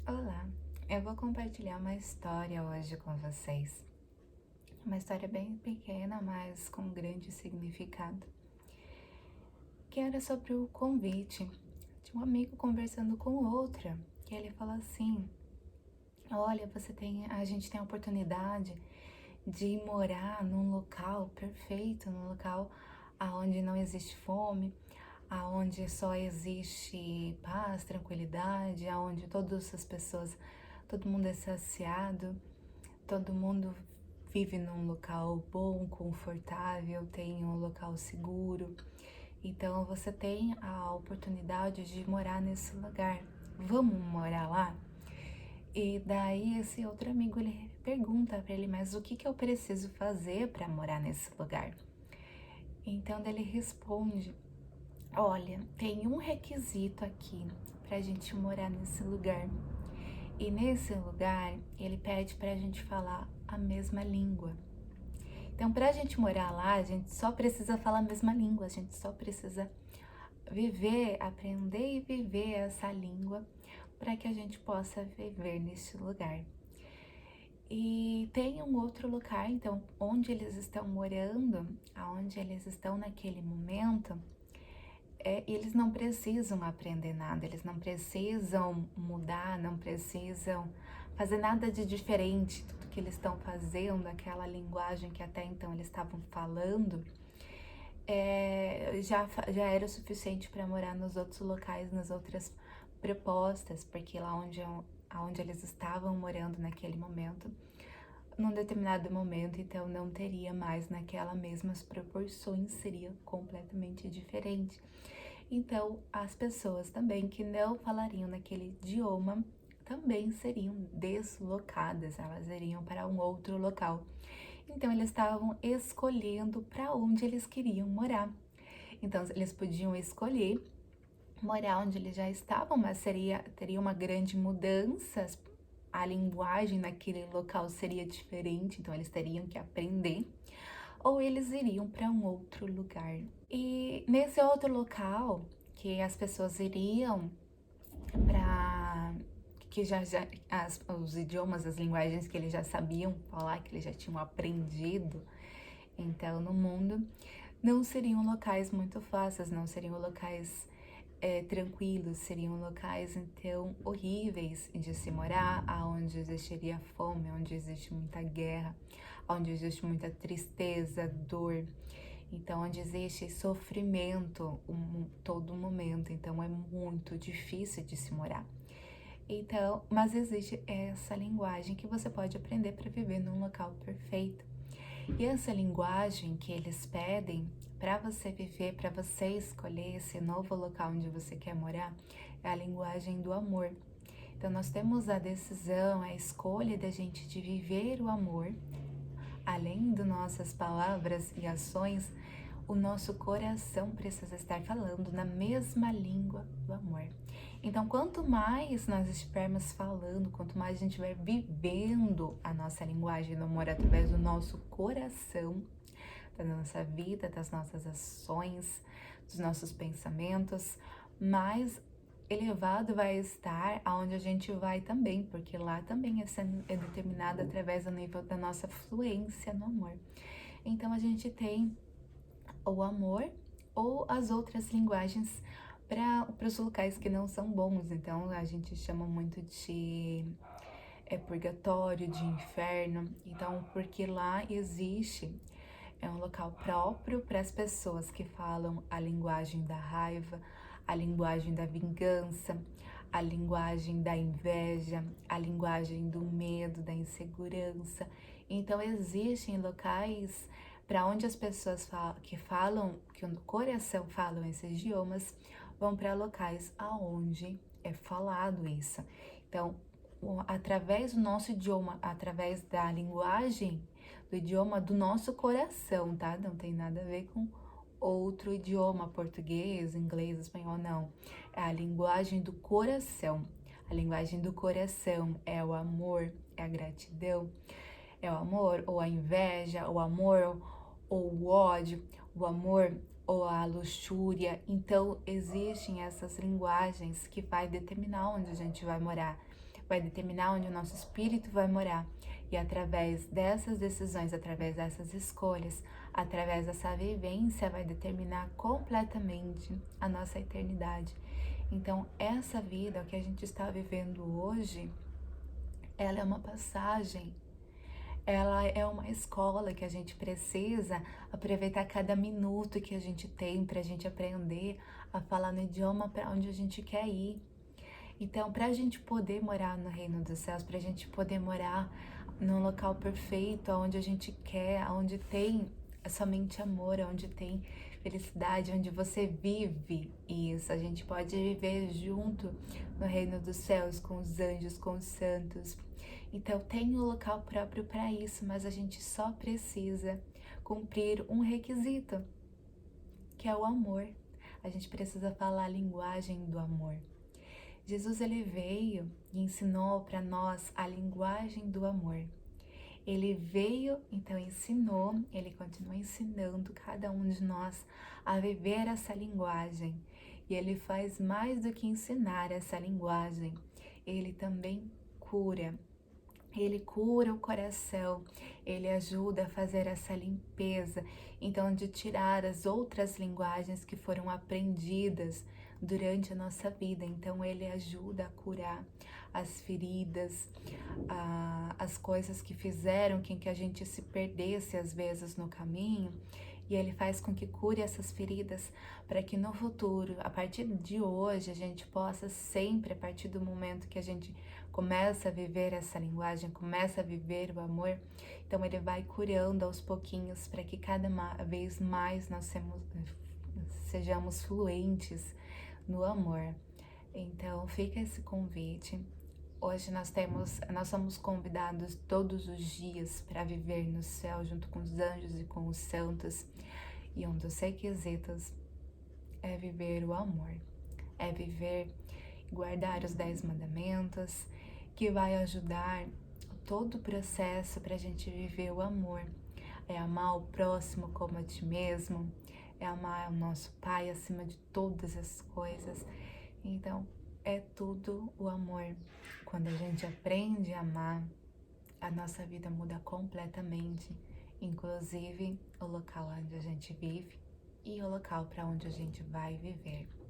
Olá, eu vou compartilhar uma história hoje com vocês. Uma história bem pequena, mas com grande significado. Que era sobre o convite de um amigo conversando com outra. Que ele falou assim: olha, a gente tem a oportunidade de morar num local perfeito, num local aonde não existe fome, aonde só existe paz, tranquilidade, aonde todas as pessoas, todo mundo é saciado, todo mundo vive num local bom, confortável, tem um local seguro. Então você tem a oportunidade de morar nesse lugar. Vamos morar lá? E daí esse outro amigo ele pergunta para ele, mas o que que eu preciso fazer para morar nesse lugar? Então ele responde: olha, tem um requisito aqui pra gente morar nesse lugar. E nesse lugar, ele pede pra gente falar a mesma língua. Então, pra gente morar lá, a gente só precisa falar a mesma língua, a gente só precisa viver, aprender e viver essa língua para que a gente possa viver nesse lugar. E tem um outro lugar, então, onde eles estão morando, aonde eles estão naquele momento, eles não precisam aprender nada, eles não precisam mudar, não precisam fazer nada de diferente. Tudo que eles estão fazendo, aquela linguagem que até então eles estavam falando, já era o suficiente para morar nos outros locais, nas outras propostas, porque lá onde eles estavam morando naquele momento, num determinado momento, então não teria mais naquelas mesmas proporções, seria completamente diferente. Então, as pessoas também que não falariam naquele idioma também seriam deslocadas, elas iriam para um outro local. Então, eles estavam escolhendo para onde eles queriam morar. Então, eles podiam escolher morar onde eles já estavam, mas teria uma grande mudança. A linguagem naquele local seria diferente, então eles teriam que aprender, ou eles iriam para um outro lugar. E nesse outro local que as pessoas iriam para que os idiomas, as linguagens que eles já sabiam falar, que eles já tinham aprendido, então no mundo, não seriam locais muito fáceis, não seriam locais tranquilos, seriam locais então horríveis de se morar, aonde existiria fome, onde existe muita guerra, onde existe muita tristeza, dor, então onde existe sofrimento todo momento, então é muito difícil de se morar. Então, mas existe essa linguagem que você pode aprender para viver num local perfeito. E essa linguagem que eles pedem para você viver, para você escolher esse novo local onde você quer morar, é a linguagem do amor. Então nós temos a decisão, a escolha da gente de viver o amor, além de nossas palavras e ações, o nosso coração precisa estar falando na mesma língua do amor. Então, quanto mais nós estivermos falando, quanto mais a gente estiver vivendo a nossa linguagem do amor através do nosso coração, da nossa vida, das nossas ações, dos nossos pensamentos, mais elevado vai estar aonde a gente vai também, porque lá também é determinado através do nível da nossa fluência no amor. Então, a gente tem o amor ou as outras linguagens para os locais que não são bons. Então a gente chama muito de purgatório, de inferno. Então, porque lá existe um local próprio para as pessoas que falam a linguagem da raiva, a linguagem da vingança, a linguagem da inveja, a linguagem do medo, da insegurança. Então existem locais para onde as pessoas que o coração falam esses idiomas, vão para locais aonde é falado isso. Então, através do nosso idioma, através da linguagem, do idioma do nosso coração, tá? Não tem nada a ver com outro idioma, português, inglês, espanhol, não. É a linguagem do coração. A linguagem do coração é o amor, é a gratidão, é o amor ou a inveja, o amor ou o ódio, o amor ou a luxúria. Então existem essas linguagens que vai determinar onde a gente vai morar. vai determinar onde o nosso espírito vai morar. E através dessas decisões, através dessas escolhas, através dessa vivência, vai determinar completamente a nossa eternidade. Então, essa vida, o que a gente está vivendo hoje, ela é uma passagem, ela é uma escola que a gente precisa aproveitar cada minuto que a gente tem para a gente aprender a falar no idioma para onde a gente quer ir. Então, para a gente poder morar no reino dos céus, para a gente poder morar num local perfeito, onde a gente quer, onde tem somente amor, onde tem felicidade, onde você vive isso, a gente pode viver junto no reino dos céus com os anjos, com os santos. Então, tem um local próprio para isso, mas a gente só precisa cumprir um requisito, que é o amor. A gente precisa falar a linguagem do amor. Jesus, ele veio e ensinou para nós a linguagem do amor. Ele veio, então ensinou, ele continua ensinando cada um de nós a viver essa linguagem. E ele faz mais do que ensinar essa linguagem, ele também cura. Ele cura o coração, ele ajuda a fazer essa limpeza, então de tirar as outras linguagens que foram aprendidas durante a nossa vida. Então ele ajuda a curar as feridas, as coisas que fizeram com que a gente se perdesse às vezes no caminho. E ele faz com que cure essas feridas para que no futuro, a partir de hoje, a gente possa sempre, a partir do momento que a gente começa a viver essa linguagem, começa a viver o amor, então ele vai curando aos pouquinhos para que cada vez mais nós sejamos fluentes no amor. Então fica esse convite. Hoje nós somos convidados todos os dias para viver no céu junto com os anjos e com os santos. E um dos requisitos é viver o amor, é viver e guardar os 10 mandamentos, que vai ajudar todo o processo para a gente viver o amor. É amar o próximo como a ti mesmo, é amar o nosso Pai acima de todas as coisas. Então, é tudo o amor. Quando a gente aprende a amar, a nossa vida muda completamente, inclusive o local onde a gente vive e o local para onde a gente vai viver.